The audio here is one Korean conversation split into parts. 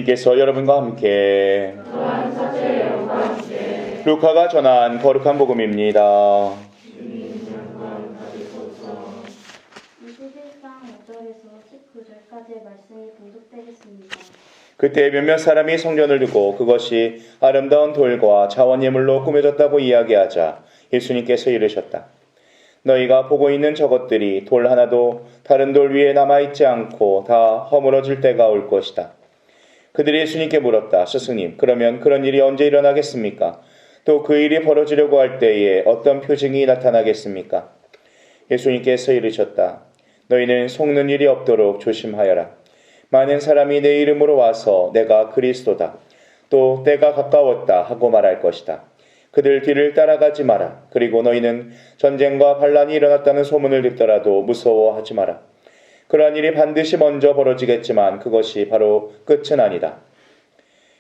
주님께서 여러분과 함께 루카가 전한 거룩한 복음입니다. 21장 5절에서 19절까지의 말씀이 봉독되겠습니다. 그때 몇몇 사람이 성전을 두고 그것이 아름다운 돌과 자원 예물로 꾸며졌다고 이야기하자 예수님께서 이르셨다. 너희가 보고 있는 저것들이 돌 하나도 다른 돌 위에 남아있지 않고 다 허물어질 때가 올 것이다. 그들이 예수님께 물었다. 스승님, 그러면 그런 일이 언제 일어나겠습니까? 또 그 일이 벌어지려고 할 때에 어떤 표징이 나타나겠습니까? 예수님께서 이르셨다. 너희는 속는 일이 없도록 조심하여라. 많은 사람이 내 이름으로 와서 내가 그리스도다, 또 때가 가까웠다 하고 말할 것이다. 그들 뒤를 따라가지 마라. 그리고 너희는 전쟁과 반란이 일어났다는 소문을 듣더라도 무서워하지 마라. 그러한 일이 반드시 먼저 벌어지겠지만 그것이 바로 끝은 아니다.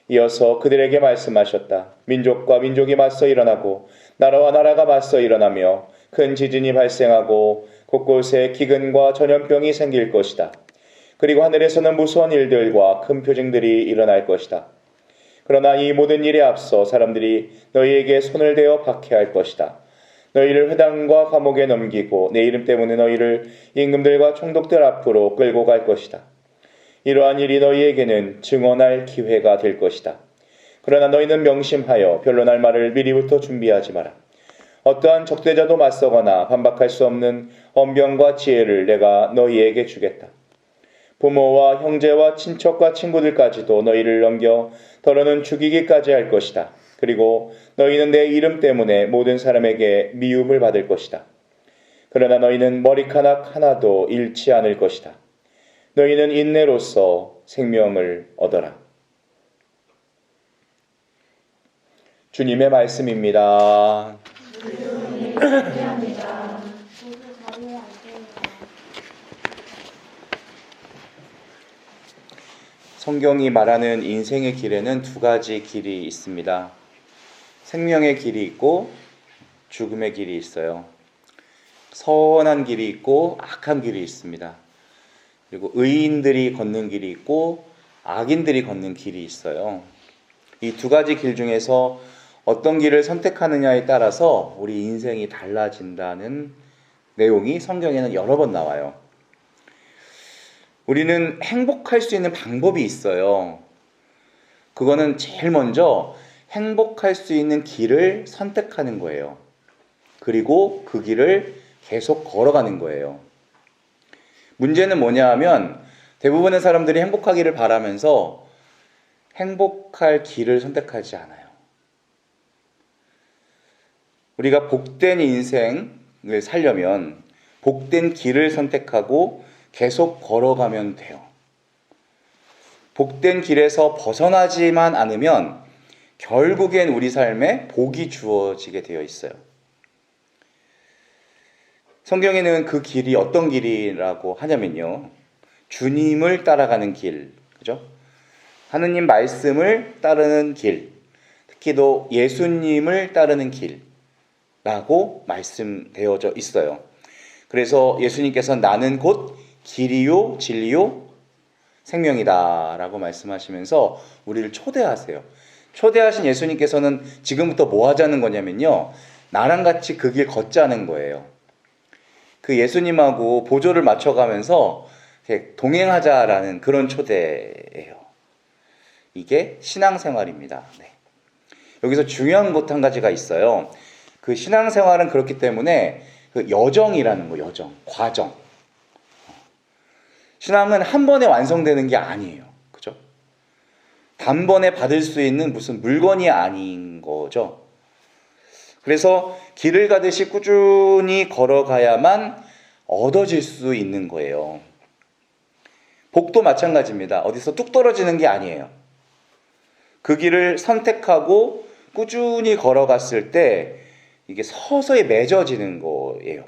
이어서 그들에게 말씀하셨다. 민족과 민족이 맞서 일어나고 나라와 나라가 맞서 일어나며 큰 지진이 발생하고 곳곳에 기근과 전염병이 생길 것이다. 그리고 하늘에서는 무서운 일들과 큰 표징들이 일어날 것이다. 그러나 이 모든 일에 앞서 사람들이 너희에게 손을 대어 박해할 것이다. 너희를 회당과 감옥에 넘기고 내 이름 때문에 너희를 임금들과 총독들 앞으로 끌고 갈 것이다. 이러한 일이 너희에게는 증언할 기회가 될 것이다. 그러나 너희는 명심하여 변론할 말을 미리부터 준비하지 마라. 어떠한 적대자도 맞서거나 반박할 수 없는 언변과 지혜를 내가 너희에게 주겠다. 부모와 형제와 친척과 친구들까지도 너희를 넘겨 더러는 죽이기까지 할 것이다. 그리고 너희는 내 이름 때문에 모든 사람에게 미움을 받을 것이다. 그러나 너희는 머리카락 하나도 잃지 않을 것이다. 너희는 인내로써 생명을 얻어라. 주님의 말씀입니다. 성경이 말하는 인생의 길에는 두 가지 길이 있습니다. 생명의 길이 있고 죽음의 길이 있어요. 선한 길이 있고 악한 길이 있습니다. 그리고 의인들이 걷는 길이 있고 악인들이 걷는 길이 있어요. 이 두 가지 길 중에서 어떤 길을 선택하느냐에 따라서 우리 인생이 달라진다는 내용이 성경에는 여러 번 나와요. 우리는 행복할 수 있는 방법이 있어요. 그거는 제일 먼저 행복할 수 있는 길을 선택하는 거예요. 그리고 그 길을 계속 걸어가는 거예요. 문제는 뭐냐 하면 대부분의 사람들이 행복하기를 바라면서 행복할 길을 선택하지 않아요. 우리가 복된 인생을 살려면 복된 길을 선택하고 계속 걸어가면 돼요. 복된 길에서 벗어나지만 않으면 결국엔 우리 삶에 복이 주어지게 되어 있어요. 성경에는 그 길이 어떤 길이라고 하냐면요. 주님을 따라가는 길, 그죠? 하느님 말씀을 따르는 길, 특히도 예수님을 따르는 길라고 말씀되어져 있어요. 그래서 예수님께서 나는 곧 길이요 진리요 생명이다 라고 말씀하시면서 우리를 초대하세요. 초대하신 예수님께서는 지금부터 뭐 하자는 거냐면요, 나랑 같이 그 길 걷자는 거예요. 그 예수님하고 보조를 맞춰가면서 동행하자라는 그런 초대예요. 이게 신앙생활입니다. 네. 여기서 중요한 것 한 가지가 있어요. 그 신앙생활은 그렇기 때문에 그 여정이라는 거, 여정, 과정. 신앙은 한 번에 완성되는 게 아니에요. 그죠? 단번에 받을 수 있는 무슨 물건이 아닌 거죠. 그래서 길을 가듯이 꾸준히 걸어가야만 얻어질 수 있는 거예요. 복도 마찬가지입니다. 어디서 뚝 떨어지는 게 아니에요. 그 길을 선택하고 꾸준히 걸어갔을 때 이게 서서히 맺어지는 거예요.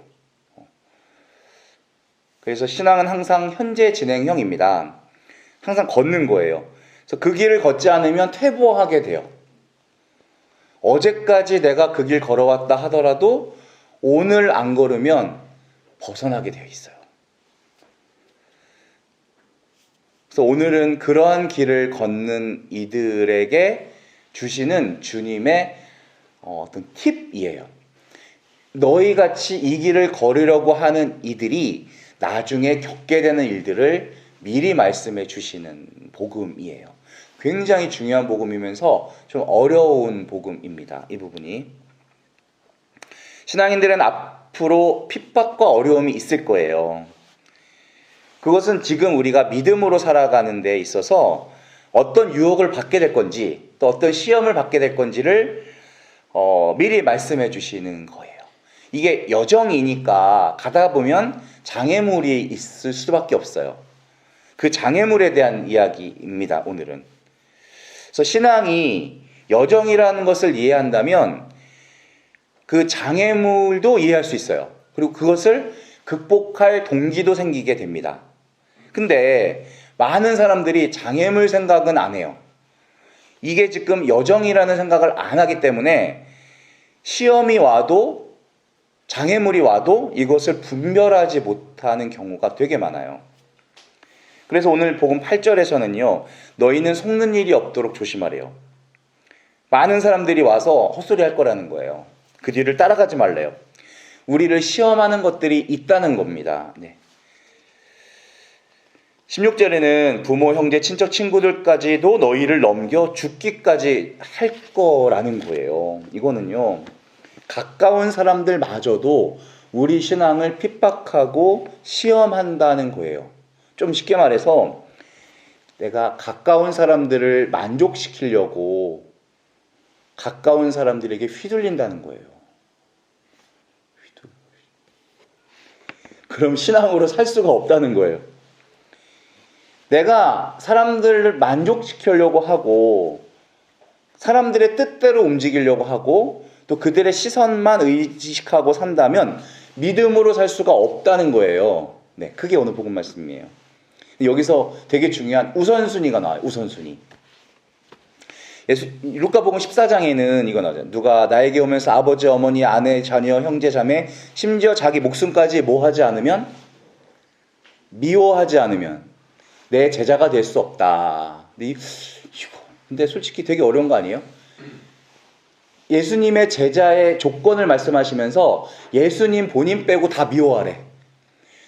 그래서 신앙은 항상 현재 진행형입니다. 항상 걷는 거예요. 그래서 그 길을 걷지 않으면 퇴보하게 돼요. 어제까지 내가 그 길 걸어왔다 하더라도 오늘 안 걸으면 벗어나게 되어 있어요. 그래서 오늘은 그러한 길을 걷는 이들에게 주시는 주님의 어떤 팁이에요. 너희같이 이 길을 걸으려고 하는 이들이 나중에 겪게 되는 일들을 미리 말씀해 주시는 복음이에요. 굉장히 중요한 복음이면서 좀 어려운 복음입니다. 이 부분이. 신앙인들은 앞으로 핍박과 어려움이 있을 거예요. 그것은 지금 우리가 믿음으로 살아가는 데 있어서 어떤 유혹을 받게 될 건지 또 어떤 시험을 받게 될 건지를 미리 말씀해 주시는 거예요. 이게 여정이니까 가다 보면 장애물이 있을 수밖에 없어요. 그 장애물에 대한 이야기입니다, 오늘은. 그래서 신앙이 여정이라는 것을 이해한다면 그 장애물도 이해할 수 있어요. 그리고 그것을 극복할 동기도 생기게 됩니다. 근데 많은 사람들이 장애물 생각은 안 해요. 이게 지금 여정이라는 생각을 안 하기 때문에 시험이 와도 장애물이 와도 이것을 분별하지 못하는 경우가 되게 많아요. 그래서 오늘 복음 8절에서는요. 너희는 속는 일이 없도록 조심하래요. 많은 사람들이 와서 헛소리 할 거라는 거예요. 그 뒤를 따라가지 말래요. 우리를 시험하는 것들이 있다는 겁니다. 네. 16절에는 부모, 형제, 친척, 친구들까지도 너희를 넘겨 죽기까지 할 거라는 거예요. 이거는요. 가까운 사람들마저도 우리 신앙을 핍박하고 시험한다는 거예요. 좀 쉽게 말해서 내가 가까운 사람들을 만족시키려고 가까운 사람들에게 휘둘린다는 거예요. 그럼 신앙으로 살 수가 없다는 거예요. 내가 사람들을 만족시키려고 하고 사람들의 뜻대로 움직이려고 하고 또 그들의 시선만 의식하고 산다면 믿음으로 살 수가 없다는 거예요. 네, 그게 오늘 복음 말씀이에요. 여기서 되게 중요한 우선순위가 나와요. 우선순위. 루카복음 14장에는 이거 나오죠. 누가 나에게 오면서 아버지, 어머니, 아내, 자녀, 형제, 자매, 심지어 자기 목숨까지 뭐 하지 않으면? 미워하지 않으면 내 제자가 될 수 없다. 근데 솔직히 되게 어려운 거 아니에요? 예수님의 제자의 조건을 말씀하시면서 예수님 본인 빼고 다 미워하래.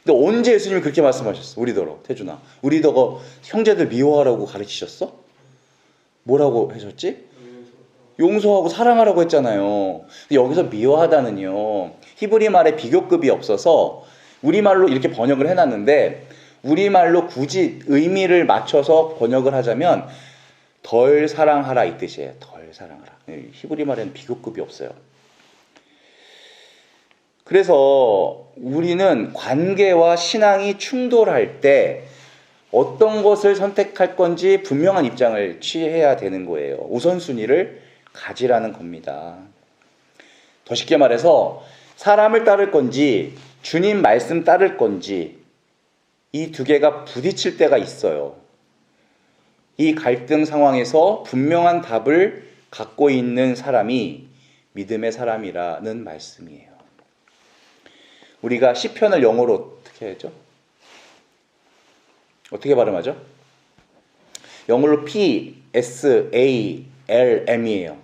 근데 언제 예수님이 그렇게 말씀하셨어? 우리더러, 태준아. 우리더러 형제들 미워하라고 가르치셨어? 뭐라고 하셨지? 용서하고 사랑하라고 했잖아요. 근데 여기서 미워하다는요. 히브리 말에 비교급이 없어서 우리말로 이렇게 번역을 해놨는데 우리말로 굳이 의미를 맞춰서 번역을 하자면 덜 사랑하라 이 뜻이에요. 덜 사랑하라. 히브리 말에는 비교급이 없어요. 그래서 우리는 관계와 신앙이 충돌할 때 어떤 것을 선택할 건지 분명한 입장을 취해야 되는 거예요. 우선순위를 가지라는 겁니다. 더 쉽게 말해서 사람을 따를 건지 주님 말씀 따를 건지 이 두 개가 부딪힐 때가 있어요. 이 갈등 상황에서 분명한 답을 갖고 있는 사람이 믿음의 사람이라는 말씀이에요. 우리가 시편을 영어로 어떻게 하죠? 어떻게 발음하죠? 영어로 PSALM이에요.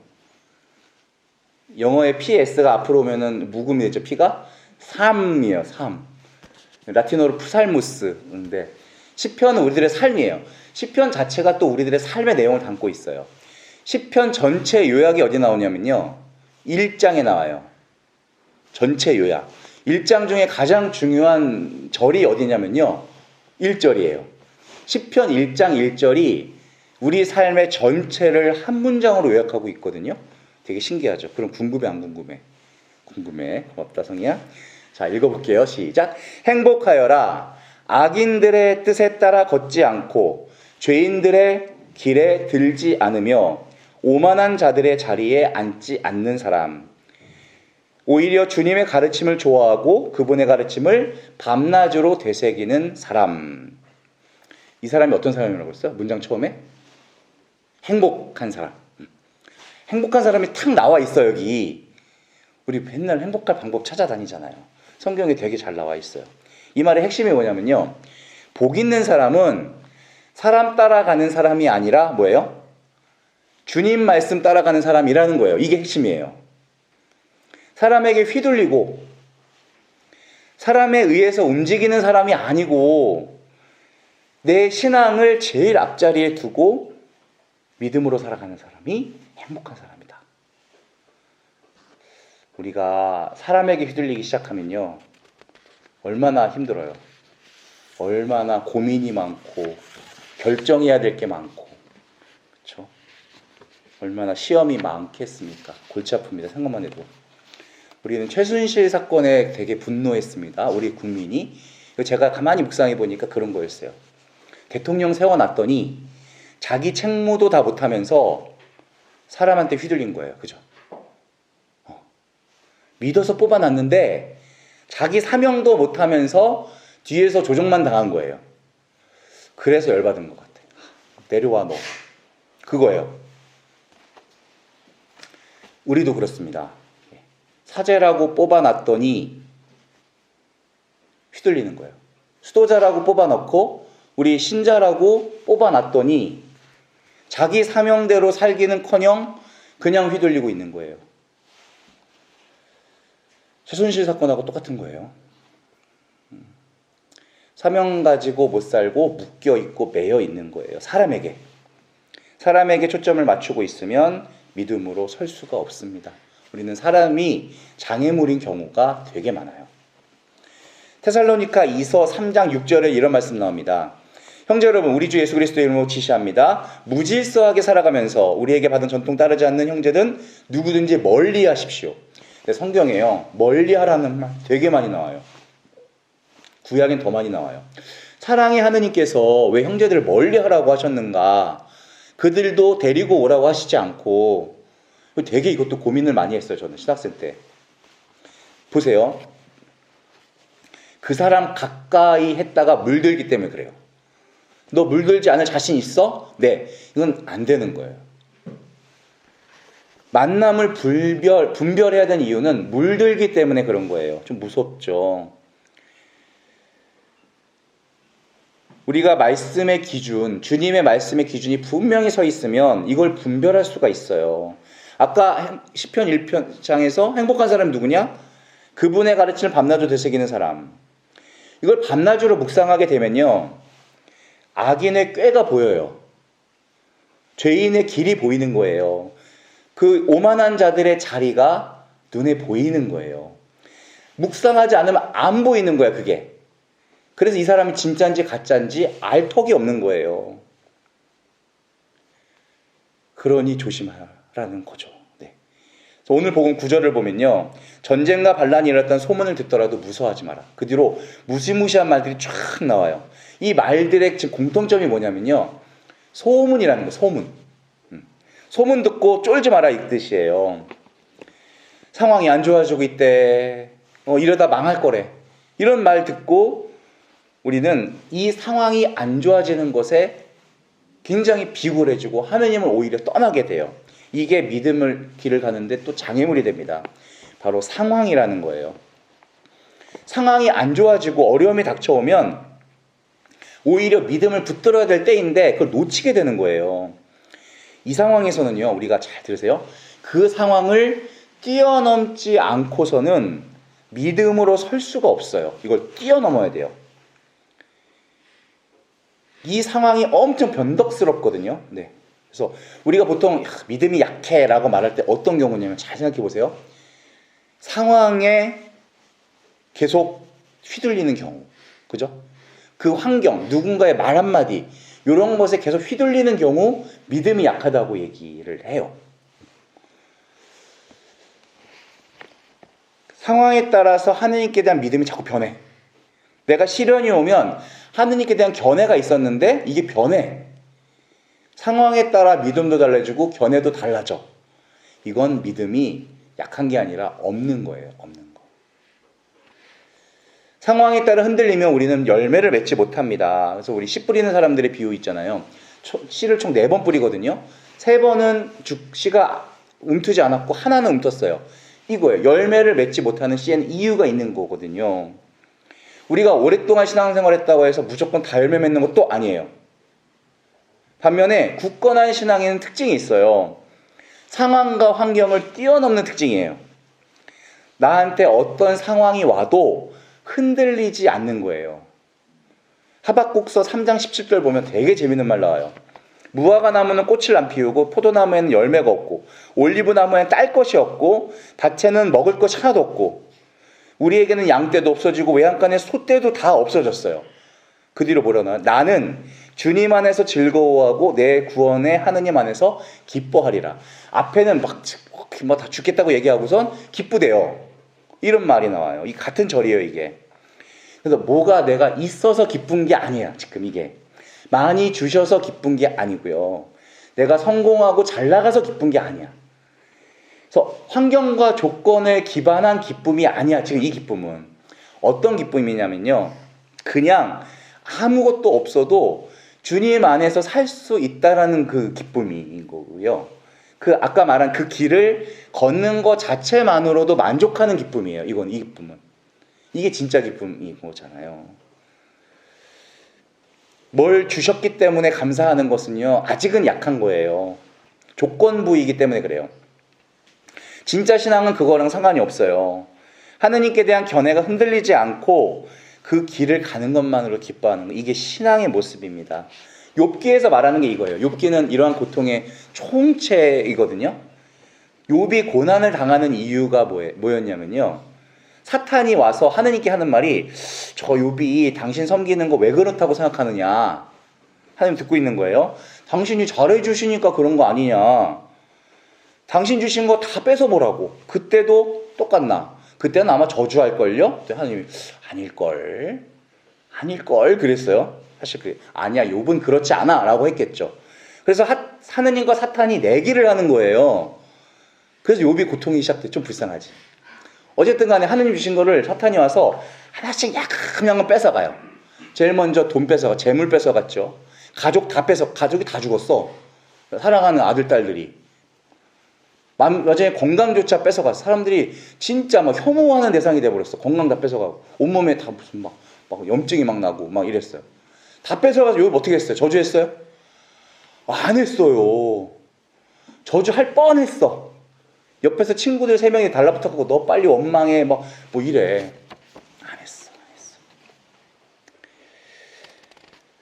영어의 PS가 앞으로 오면은 묵음이 되죠. P가 3이에요. 3. 라틴어로 푸살무스인데 시편은 우리들의 삶이에요. 시편 자체가 또 우리들의 삶의 내용을 담고 있어요. 시편 전체 요약이 어디 나오냐면요. 1장에 나와요. 전체 요약. 1장 중에 가장 중요한 절이 어디냐면요. 1절이에요. 시편 1장 1절이 우리 삶의 전체를 한 문장으로 요약하고 있거든요. 되게 신기하죠. 그럼 궁금해 안 궁금해? 궁금해. 고맙다 성희야. 자, 읽어볼게요. 시작. 행복하여라. 악인들의 뜻에 따라 걷지 않고 죄인들의 길에 들지 않으며 오만한 자들의 자리에 앉지 않는 사람. 오히려 주님의 가르침을 좋아하고 그분의 가르침을 밤낮으로 되새기는 사람. 이 사람이 어떤 사람이라고 했어요? 문장 처음에? 행복한 사람. 행복한 사람이 탁 나와 있어 여기. 우리 맨날 행복할 방법 찾아다니잖아요. 성경에 되게 잘 나와 있어요. 이 말의 핵심이 뭐냐면요. 복 있는 사람은 사람 따라가는 사람이 아니라 뭐예요? 주님 말씀 따라가는 사람이라는 거예요. 이게 핵심이에요. 사람에게 휘둘리고 사람에 의해서 움직이는 사람이 아니고 내 신앙을 제일 앞자리에 두고 믿음으로 살아가는 사람이 행복한 사람이다. 우리가 사람에게 휘둘리기 시작하면요, 얼마나 힘들어요. 얼마나 고민이 많고 결정해야 될 게 많고, 그렇죠? 얼마나 시험이 많겠습니까? 골치 아픕니다. 생각만 해도. 우리는 최순실 사건에 되게 분노했습니다. 우리 국민이. 제가 가만히 묵상해 보니까 그런 거였어요. 대통령 세워놨더니 자기 책무도 다 못하면서 사람한테 휘둘린 거예요. 그죠? 믿어서 뽑아놨는데 자기 사명도 못하면서 뒤에서 조종만 당한 거예요. 그래서 열받은 것 같아요. 내려와 너. 그거예요. 우리도 그렇습니다. 사제라고 뽑아놨더니 휘둘리는 거예요. 수도자라고 뽑아놓고 우리 신자라고 뽑아놨더니 자기 사명대로 살기는커녕 그냥 휘둘리고 있는 거예요. 최순실 사건하고 똑같은 거예요. 사명 가지고 못 살고 묶여있고 매여 있는 거예요. 사람에게 초점을 맞추고 있으면 믿음으로 설 수가 없습니다. 우리는 사람이 장애물인 경우가 되게 많아요. 테살로니가 2서 3장 6절에 이런 말씀 나옵니다. 형제 여러분, 우리 주 예수 그리스도의 이름으로 지시합니다. 무질서하게 살아가면서 우리에게 받은 전통 따르지 않는 형제든 누구든지 멀리 하십시오. 성경에요, 멀리 하라는 말 되게 많이 나와요. 구약엔 더 많이 나와요. 사랑의 하느님께서 왜 형제들을 멀리 하라고 하셨는가? 그들도 데리고 오라고 하시지 않고, 되게 이것도 고민을 많이 했어요. 저는 신학생 때. 보세요. 그 사람 가까이 했다가 물들기 때문에 그래요. 너 물들지 않을 자신 있어? 네. 이건 안 되는 거예요. 만남을 분별해야 되는 이유는 물들기 때문에 그런 거예요. 좀 무섭죠. 우리가 말씀의 기준, 주님의 말씀의 기준이 분명히 서 있으면 이걸 분별할 수가 있어요. 아까 시편 1편장에서 행복한 사람이 누구냐? 그분의 가르침을 밤낮으로 되새기는 사람. 이걸 밤낮으로 묵상하게 되면요, 악인의 꾀가 보여요. 죄인의 길이 보이는 거예요. 그 오만한 자들의 자리가 눈에 보이는 거예요. 묵상하지 않으면 안 보이는 거야, 그게. 그래서 이 사람이 진짜인지 가짜인지 알 턱이 없는 거예요. 그러니 조심하라는 거죠. 네. 오늘 복음 9절을 보면요, 전쟁과 반란이 일어났다는 소문을 듣더라도 무서워하지 마라. 그 뒤로 무시무시한 말들이 쫙 나와요. 이 말들의 지금 공통점이 뭐냐면요, 소문이라는 거, 소문. 소문 듣고 쫄지 마라, 이 뜻이에요. 상황이 안 좋아지고 있대. 이러다 망할 거래. 이런 말 듣고 우리는 이 상황이 안 좋아지는 것에 굉장히 비굴해지고 하느님을 오히려 떠나게 돼요. 이게 믿음을 길을 가는데 또 장애물이 됩니다. 바로 상황이라는 거예요. 상황이 안 좋아지고 어려움이 닥쳐오면 오히려 믿음을 붙들어야 될 때인데 그걸 놓치게 되는 거예요. 이 상황에서는요, 우리가 잘 들으세요. 그 상황을 뛰어넘지 않고서는 믿음으로 설 수가 없어요. 이걸 뛰어넘어야 돼요. 이 상황이 엄청 변덕스럽거든요. 네. 그래서 우리가 보통 믿음이 약해라고 말할 때 어떤 경우냐면, 잘 생각해 보세요. 상황에 계속 휘둘리는 경우, 그죠? 그 환경, 누군가의 말 한마디, 이런 것에 계속 휘둘리는 경우 믿음이 약하다고 얘기를 해요. 상황에 따라서 하느님께 대한 믿음이 자꾸 변해. 내가 시련이 오면 하느님께 대한 견해가 있었는데 이게 변해. 상황에 따라 믿음도 달라지고 견해도 달라져. 이건 믿음이 약한 게 아니라 없는 거예요. 없는 거. 상황에 따라 흔들리면 우리는 열매를 맺지 못합니다. 그래서 우리 씨 뿌리는 사람들의 비유 있잖아요. 씨를 총 4번 뿌리거든요. 3번은 씨가 움트지 않았고 하나는 움텄어요. 이거예요. 열매를 맺지 못하는 씨에는 이유가 있는 거거든요. 우리가 오랫동안 신앙생활 했다고 해서 무조건 다 열매 맺는 것도 아니에요. 반면에 굳건한 신앙에는 특징이 있어요. 상황과 환경을 뛰어넘는 특징이에요. 나한테 어떤 상황이 와도 흔들리지 않는 거예요. 하박국서 3장 17절 보면 되게 재밌는 말 나와요. 무화과 나무는 꽃을 안 피우고 포도나무에는 열매가 없고 올리브 나무에는 딸 것이 없고 밭에는 먹을 것이 하나도 없고 우리에게는 양떼도 없어지고 외양간에 소떼도 다 없어졌어요. 그 뒤로 뭐라 나와요? 나는 주님 안에서 즐거워하고 내 구원의 하느님 안에서 기뻐하리라. 앞에는 막 다 죽겠다고 얘기하고선 기쁘대요. 이런 말이 나와요. 이 같은 절이에요, 이게. 그래서 뭐가 내가 있어서 기쁜 게 아니야, 지금 이게. 많이 주셔서 기쁜 게 아니고요. 내가 성공하고 잘 나가서 기쁜 게 아니야. 그래서 환경과 조건에 기반한 기쁨이 아니야, 지금 이 기쁨은. 어떤 기쁨이냐면요. 그냥 아무것도 없어도 주님 안에서 살 수 있다라는 그 기쁨인 거고요. 그 아까 말한 그 길을 걷는 것 자체만으로도 만족하는 기쁨이에요. 이 기쁨은. 이게 진짜 기쁨인 거잖아요. 뭘 주셨기 때문에 감사하는 것은요. 아직은 약한 거예요. 조건부이기 때문에 그래요. 진짜 신앙은 그거랑 상관이 없어요. 하느님께 대한 견해가 흔들리지 않고 그 길을 가는 것만으로 기뻐하는 거. 이게 신앙의 모습입니다. 욥기에서 말하는 게 이거예요. 욥기는 이러한 고통의 총체이거든요. 욥이 고난을 당하는 이유가 뭐였냐면요. 사탄이 와서 하느님께 하는 말이 저 욥이 당신 섬기는 거 왜 그렇다고 생각하느냐. 하나님 듣고 있는 거예요. 당신이 잘해주시니까 그런 거 아니냐. 당신 주신 거 다 뺏어보라고. 그때도 똑같나. 그때는 아마 저주할걸요. 하나님이 아닐걸 그랬어요. 사실 아니야, 욥은 그렇지 않아 라고 했겠죠. 그래서 하느님과 사탄이 내기를 하는 거예요. 그래서 욥이 고통이 시작돼. 좀 불쌍하지. 어쨌든 간에 하느님 주신 거를 사탄이 와서 하나씩 약간 뺏어가요. 제일 먼저 돈 뺏어가, 재물 뺏어갔죠. 가족이 다 죽었어. 사랑하는 아들, 딸들이. 여전히 건강조차 뺏어갔어. 사람들이 진짜 막 혐오하는 대상이 돼버렸어. 건강 다 뺏어가고. 온몸에 다 무슨 막 염증이 막 나고 막 이랬어요. 다 뺏어가서 욥 어떻게 했어요? 저주했어요? 안 했어요. 저주할 뻔했어. 옆에서 친구들 3명이 달라붙어가고 너 빨리 원망해 뭐 이래. 안 했어.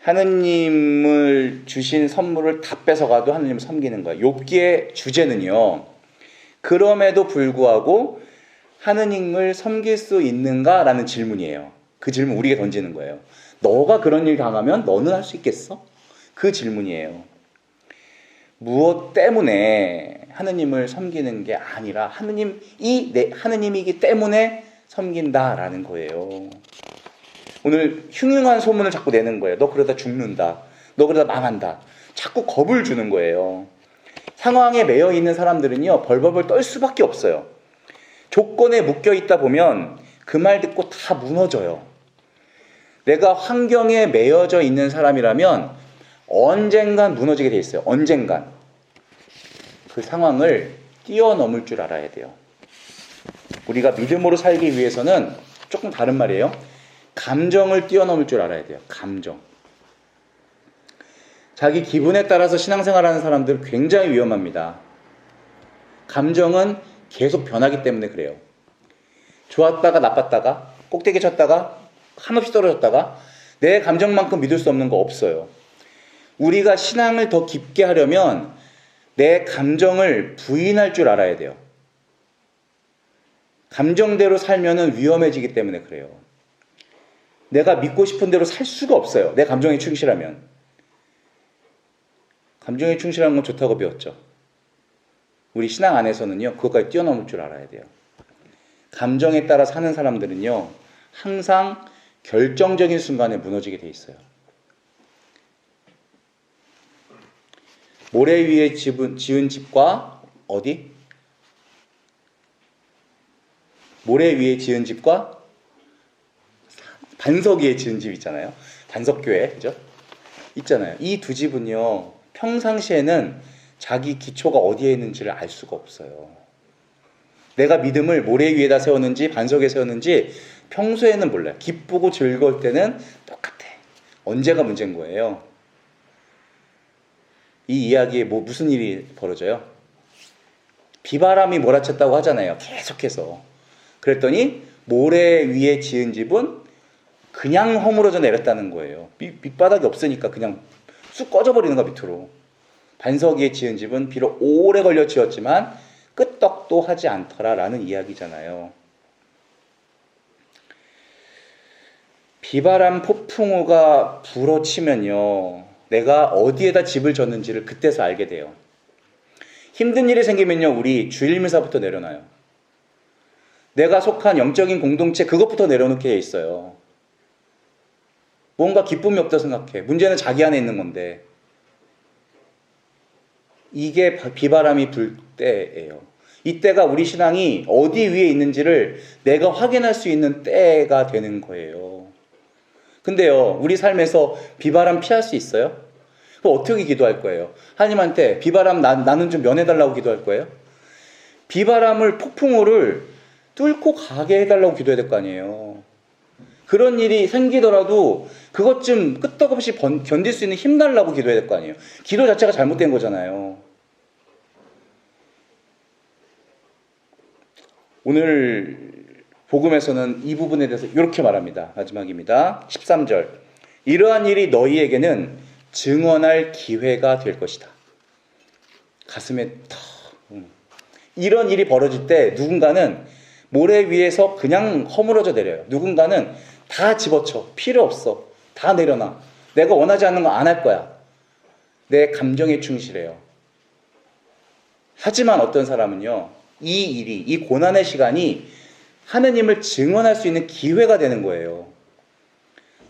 하느님을 주신 선물을 다 뺏어가도 하느님을 섬기는 거예요. 욥기의 주제는요. 그럼에도 불구하고 하느님을 섬길 수 있는가라는 질문이에요. 그 질문 우리에게 던지는 거예요. 너가 그런 일 당하면 너는 할 수 있겠어? 그 질문이에요. 무엇 때문에 하느님을 섬기는 게 아니라 하느님이기 때문에 섬긴다라는 거예요. 오늘 흉흉한 소문을 자꾸 내는 거예요. 너 그러다 죽는다. 너 그러다 망한다. 자꾸 겁을 주는 거예요. 상황에 매여 있는 사람들은요, 벌벌벌 떨 수밖에 없어요. 조건에 묶여 있다 보면 그 말 듣고 다 무너져요. 내가 환경에 매여져 있는 사람이라면 언젠간 무너지게 돼 있어요. 언젠간. 그 상황을 뛰어넘을 줄 알아야 돼요. 우리가 믿음으로 살기 위해서는 조금 다른 말이에요. 감정을 뛰어넘을 줄 알아야 돼요. 감정. 자기 기분에 따라서 신앙생활하는 사람들은 굉장히 위험합니다. 감정은 계속 변하기 때문에 그래요. 좋았다가 나빴다가 꼭대기 쳤다가 한없이 떨어졌다가 내 감정만큼 믿을 수 없는 거 없어요. 우리가 신앙을 더 깊게 하려면 내 감정을 부인할 줄 알아야 돼요. 감정대로 살면은 위험해지기 때문에 그래요. 내가 믿고 싶은 대로 살 수가 없어요. 내 감정에 충실하면. 감정에 충실한 건 좋다고 배웠죠. 우리 신앙 안에서는요, 그것까지 뛰어넘을 줄 알아야 돼요. 감정에 따라 사는 사람들은요, 항상 결정적인 순간에 무너지게 돼 있어요. 모래 위에 지은 집과 어디? 모래 위에 지은 집과 반석 위에 지은 집 있잖아요. 반석교회, 그죠? 있잖아요. 이 두 집은요, 평상시에는 자기 기초가 어디에 있는지를 알 수가 없어요. 내가 믿음을 모래 위에다 세웠는지 반석에 세웠는지 평소에는 몰라요. 기쁘고 즐거울 때는 똑같아. 언제가 문제인 거예요. 이 이야기에 무슨 일이 벌어져요? 비바람이 몰아쳤다고 하잖아요. 계속해서. 그랬더니 모래 위에 지은 집은 그냥 허물어져 내렸다는 거예요. 밑바닥이 없으니까 그냥 쑥 꺼져버리는 거 밑으로. 반석 위에 지은 집은 비록 오래 걸려 지었지만 끄떡도 하지 않더라라는 이야기잖아요. 비바람 폭풍우가 불어치면요, 내가 어디에다 집을 졌는지를 그때서 알게 돼요. 힘든 일이 생기면요, 우리 주일미사부터 내려놔요. 내가 속한 영적인 공동체 그것부터 내려놓게 해 있어요. 뭔가 기쁨이 없다 생각해. 문제는 자기 안에 있는 건데. 이게 비바람이 불 때예요. 이때가 우리 신앙이 어디 위에 있는지를 내가 확인할 수 있는 때가 되는 거예요. 근데요, 우리 삶에서 비바람 피할 수 있어요? 그럼 어떻게 기도할 거예요? 하나님한테 비바람 나는 좀 면해달라고 기도할 거예요? 비바람을, 폭풍우를 뚫고 가게 해달라고 기도해야 될 거 아니에요. 그런 일이 생기더라도 그것 좀 끄떡없이 견딜 수 있는 힘 달라고 기도해야 될 거 아니에요. 기도 자체가 잘못된 거잖아요. 오늘 복음에서는 이 부분에 대해서 이렇게 말합니다. 마지막입니다. 13절. 이러한 일이 너희에게는 증언할 기회가 될 것이다. 가슴에 턱. 이런 일이 벌어질 때 누군가는 모래 위에서 그냥 허물어져 내려요. 누군가는 다 집어쳐. 필요 없어. 다 내려놔. 내가 원하지 않는 거 안 할 거야. 내 감정에 충실해요. 하지만 어떤 사람은요, 이 고난의 시간이 하느님을 증언할 수 있는 기회가 되는 거예요.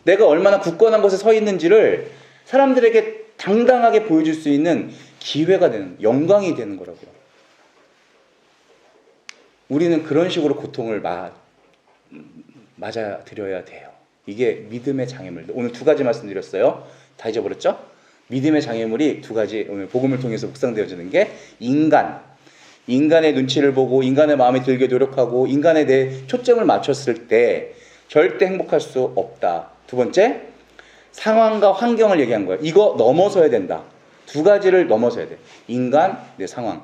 내가 얼마나 굳건한 곳에 서 있는지를 사람들에게 당당하게 보여줄 수 있는 기회가 되는, 영광이 되는 거라고요. 우리는 그런 식으로 고통을 맞아들여야 돼요. 이게 믿음의 장애물. 오늘 두 가지 말씀드렸어요. 다 잊어버렸죠? 믿음의 장애물이 두 가지, 오늘 복음을 통해서 묵상되어지는 게 인간의 눈치를 보고 인간의 마음에 들게 노력하고 인간에 대해 초점을 맞췄을 때 절대 행복할 수 없다. 두 번째, 상황과 환경을 얘기한 거예요. 이거 넘어서야 된다. 두 가지를 넘어서야 돼. 인간, 내 상황.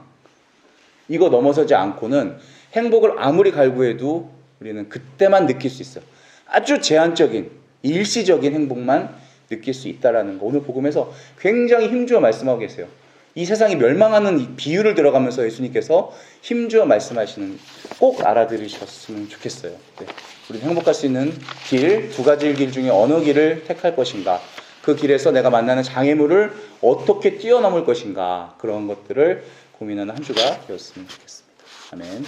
이거 넘어서지 않고는 행복을 아무리 갈구해도 우리는 그때만 느낄 수 있어요. 아주 제한적인, 일시적인 행복만 느낄 수 있다라는 거. 오늘 복음에서 굉장히 힘주어 말씀하고 계세요. 이 세상이 멸망하는 이 비유를 들어가면서 예수님께서 힘주어 말씀하시는, 꼭 알아들으셨으면 좋겠어요. 네. 우리는 행복할 수 있는 길, 두 가지 길 중에 어느 길을 택할 것인가, 그 길에서 내가 만나는 장애물을 어떻게 뛰어넘을 것인가, 그런 것들을 고민하는 한 주가 되었으면 좋겠습니다. 아멘.